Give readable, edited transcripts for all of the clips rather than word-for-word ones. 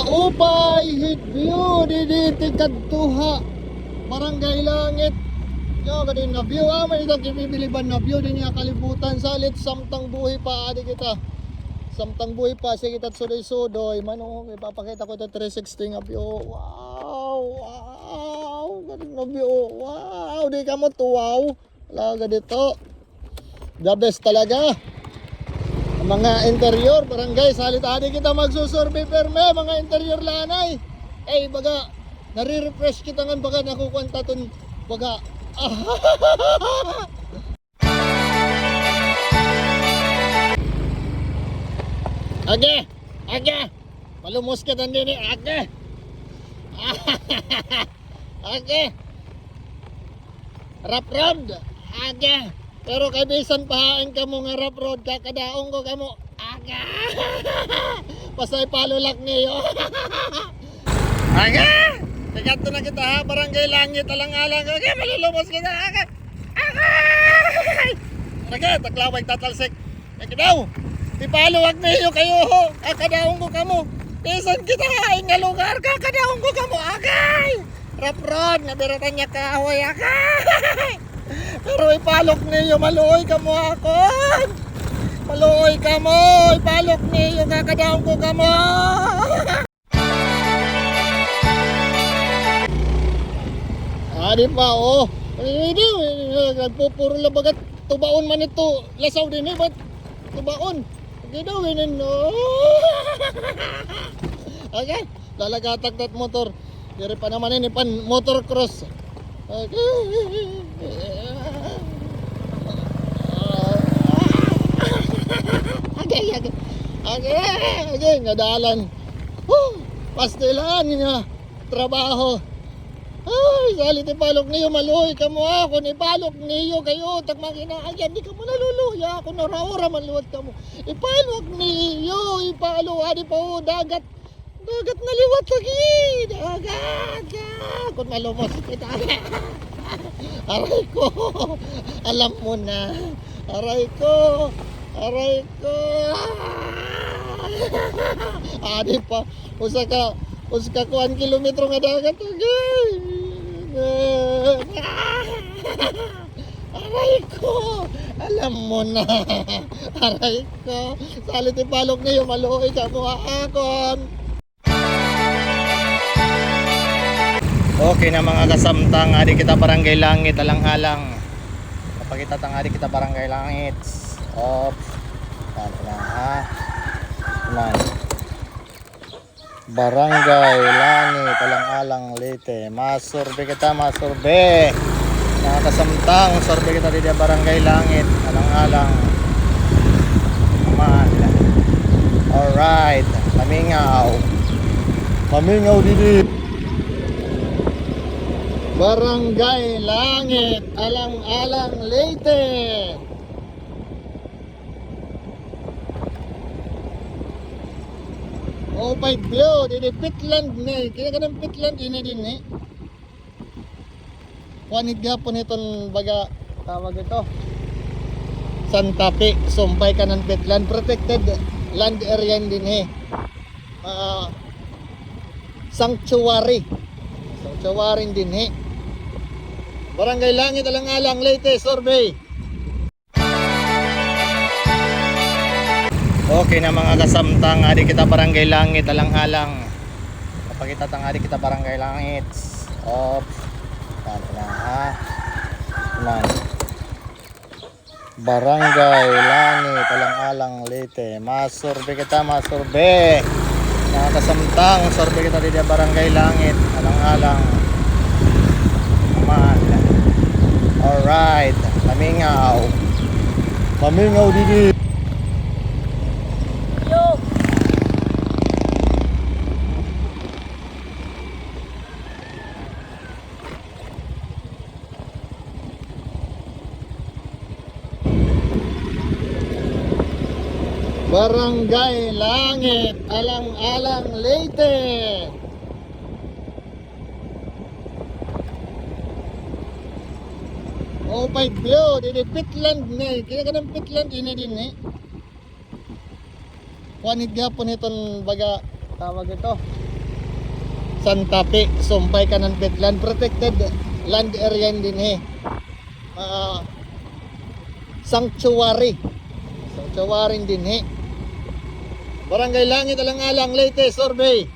Upay hit view didi tingkat tuha barangay langit yo gadin na view may itang kibibiliban na view din niya kalibutan salit samtang buhi pa adi kita samtang buhi pa sige kita sudoy manong ipapakita ko ito 360 nga view wow gadin na view wow di ka mo tuwaw wala gadito the best talaga mga interior barangay salit adi kita magsusurvey perme mga interior lanay baga nare-refresh kita ngan baga nakukwanta ton baga age palumos ka tan din age rap road age pero kay bisan pahain ka mo nga rap road kakadaong ko kamo aga pasay palulak niyo aga tigat na kita ha barangay langit alang-alang aga malulumos kita aga aga taklaway tatalsik daw ipaluwag niyo kayo kakadaong ko kamo bisan kita hain nga lugar kakadaong ko kamo agay rap road nga biratan niya kahoy agay pero ipalok niyo maluoy ka mo ako maluoy ka mo ipalok niyo kakadaong ko ka mo di pa nagpupuro lang bagat tubaon man ito lasaw din ba't tubaon hindi daw okay lalagatak dat motor diri pa naman ini pan motor cross Okay, ngadalan. Pastilan niya trabaho. Ay, salit ipalok niyo maluhoy ka mo ako ni palok niyo kayo tag maginaayan di ka mo naluluya ako naraora maluwat ka mo. Ipalok niyo ipalo adi pa dagat na liwat lagi dagat kung malumos kita aray ko alam mo na aray ko adi pa usa ka kuan kilometro nga dagat aray ko alam mo na aray ko salit ipalok niyo maluoy ka mo akon. Okay na mga kasamtang adi kita barangay langit alang-alang kapagita tang adi kita barangay langit oops barangay langit alang-alang Leyte masurbe kita masurbe mga kasamtang surbe kita di barangay langit alang-alang man alright pamingaw didi barangay langit alang-alang Leyte Upay view didi Pitland ni kaya ka ng Pitland ini din wanid gapon itong baga tawag ito Santa Fe sumpay ka ng Pitland protected land area din sanctuary din barangay langit alang-alang Leyte survey. Okay na mga kasamtang adi kita barangay langit alang-alang kapagita tang adi kita barangay langit oops barangay langit alang-alang Leyte masurbe kita masurbe mga kasamtang surbe kita di barangay langit alang-alang man alright pamingaw didi barangay langit alang-alang Leyte Upay view didi Pitland ni kaya ka ng Pitland ini din wanid gapon itong baga tawag ito Santa Fe, Sumpay Kananpetlan, protected land area din eh. Sanctuary din eh. Barangay Langit Alang-alang, latest survey.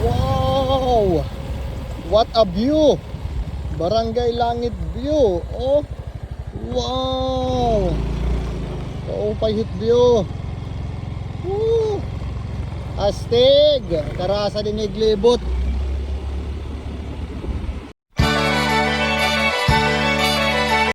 Wow! What a view! Barangay Langit view. Oh! Wow! Kaupay hit view. Woo! Astig! Karasa din iglibot.